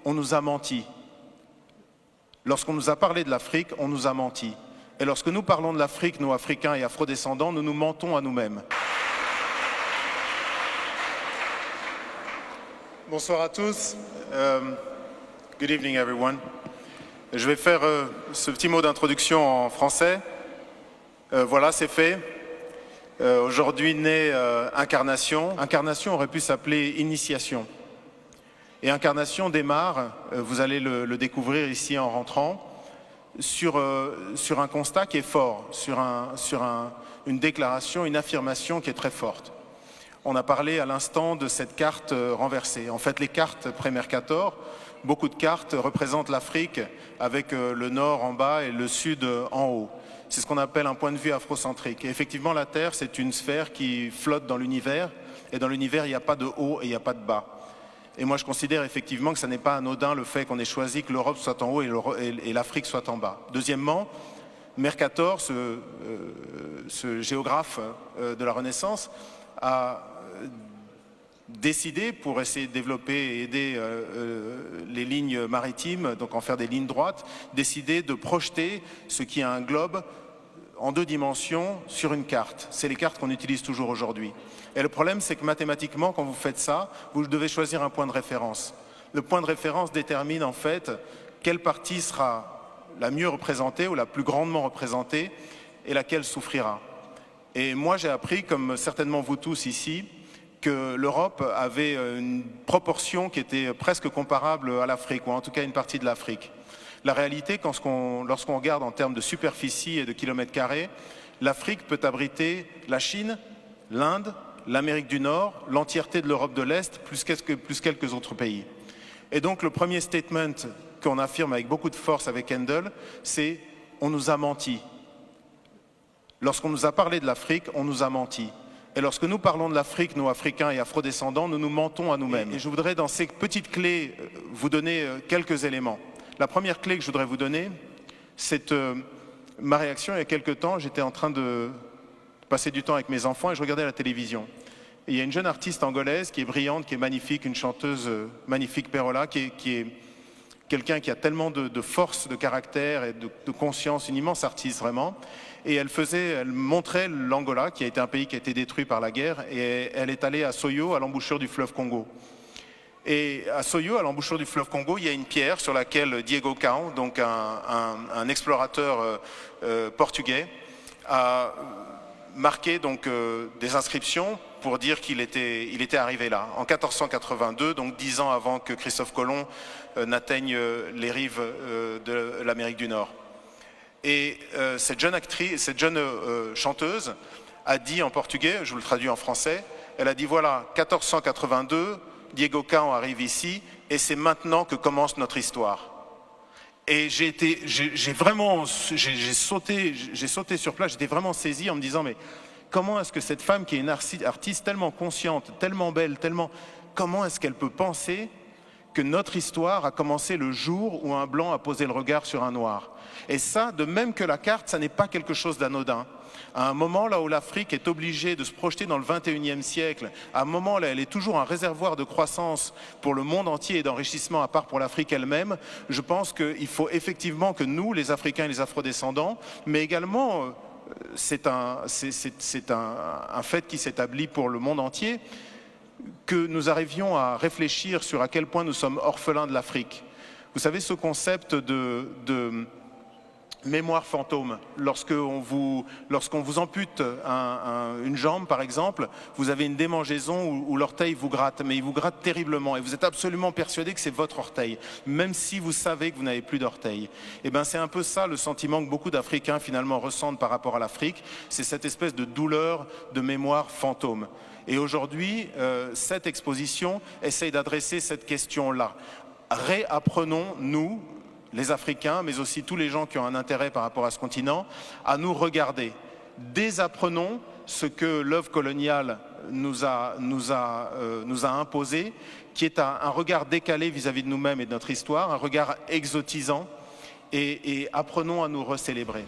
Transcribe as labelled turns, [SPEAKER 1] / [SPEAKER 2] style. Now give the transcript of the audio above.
[SPEAKER 1] on nous a menti. Lorsqu'on nous a parlé de l'Afrique, on nous a menti. Et lorsque nous parlons de l'Afrique, nous, Africains et Afrodescendants, nous nous mentons à nous-mêmes. Bonsoir à tous. Good evening, everyone. Je vais faire ce petit mot d'introduction en français. Voilà, c'est fait. Aujourd'hui naît Incarnation. Incarnation aurait pu s'appeler Initiation. Et Incarnation démarre, vous allez le découvrir ici en rentrant, sur un constat qui est fort, sur une déclaration, une affirmation qui est très forte. On a parlé à l'instant de cette carte renversée. En fait, les cartes pré-Mercator, beaucoup de cartes représentent l'Afrique avec le nord en bas et le sud en haut. C'est ce qu'on appelle un point de vue afrocentrique. Et effectivement, la Terre, c'est une sphère qui flotte dans l'univers. Et dans l'univers, il n'y a pas de haut et il n'y a pas de bas. Et moi, je considère effectivement que ce n'est pas anodin le fait qu'on ait choisi que l'Europe soit en haut et l'Afrique soit en bas. Deuxièmement, Mercator, ce géographe de la Renaissance, a décidé, pour essayer de développer et aider les lignes maritimes, donc en faire des lignes droites, décidé de projeter ce qui est un globe en 2 dimensions sur une carte. C'est les cartes qu'on utilise toujours aujourd'hui. Et le problème, c'est que mathématiquement, quand vous faites ça, vous devez choisir un point de référence. Le point de référence détermine en fait quelle partie sera la mieux représentée ou la plus grandement représentée et laquelle souffrira. Et moi, j'ai appris, comme certainement vous tous ici, que l'Europe avait une proportion qui était presque comparable à l'Afrique, ou en tout cas une partie de l'Afrique. La réalité, lorsqu'on regarde en termes de superficie et de kilomètres carrés, l'Afrique peut abriter la Chine, l'Inde, l'Amérique du Nord, l'entièreté de l'Europe de l'Est, plus quelques autres pays. Et donc le premier statement qu'on affirme avec beaucoup de force avec Handel, c'est « on nous a menti ». Lorsqu'on nous a parlé de l'Afrique, on nous a menti. Et lorsque nous parlons de l'Afrique, nous, Africains et Afrodescendants, nous nous mentons à nous-mêmes. Et je voudrais, dans ces petites clés, vous donner quelques éléments. La première clé que je voudrais vous donner, c'est ma réaction il y a quelques temps. J'étais en train de passer du temps avec mes enfants et je regardais la télévision. Et il y a une jeune artiste angolaise qui est brillante, qui est magnifique, une chanteuse magnifique, Perola, qui est quelqu'un qui a tellement de force, de caractère et de conscience, une immense artiste vraiment. Et elle montrait l'Angola, qui a été un pays qui a été détruit par la guerre, et elle est allée à Soyo, à l'embouchure du fleuve Congo. Et à Soyo, à l'embouchure du fleuve Congo, il y a une pierre sur laquelle Diego Cao, donc un explorateur portugais, a marqué donc, des inscriptions pour dire qu'il était arrivé là, en 1482, donc 10 ans avant que Christophe Colomb n'atteigne les rives de l'Amérique du Nord. Et cette jeune chanteuse a dit en portugais, je vous le traduis en français, elle a dit voilà, 1482, Diego Cao arrive ici et c'est maintenant que commence notre histoire. Et j'ai sauté sur place, j'étais vraiment saisi en me disant mais comment est-ce que cette femme qui est une artiste tellement consciente, tellement belle, comment est-ce qu'elle peut penser que notre histoire a commencé le jour où un blanc a posé le regard sur un noir. Et ça, de même que la carte, ça n'est pas quelque chose d'anodin. À un moment là où l'Afrique est obligée de se projeter dans le 21e siècle, à un moment là elle est toujours un réservoir de croissance pour le monde entier et d'enrichissement à part pour l'Afrique elle-même, je pense qu'il faut effectivement que nous, les Africains et les Afrodescendants, mais également, c'est un fait qui s'établit pour le monde entier, que nous arrivions à réfléchir sur à quel point nous sommes orphelins de l'Afrique. Vous savez, ce concept de mémoire fantôme, lorsqu'on vous ampute une jambe par exemple, vous avez une démangeaison où l'orteil vous gratte, mais il vous gratte terriblement et vous êtes absolument persuadé que c'est votre orteil, même si vous savez que vous n'avez plus d'orteil. Et bien c'est un peu ça le sentiment que beaucoup d'Africains finalement ressentent par rapport à l'Afrique, c'est cette espèce de douleur de mémoire fantôme. Et aujourd'hui, cette exposition essaye d'adresser cette question-là. Réapprenons, nous, les Africains, mais aussi tous les gens qui ont un intérêt par rapport à ce continent, à nous regarder. Désapprenons ce que l'œuvre coloniale nous a imposé, qui est un regard décalé vis-à-vis de nous-mêmes et de notre histoire, un regard exotisant, et apprenons à nous recélébrer.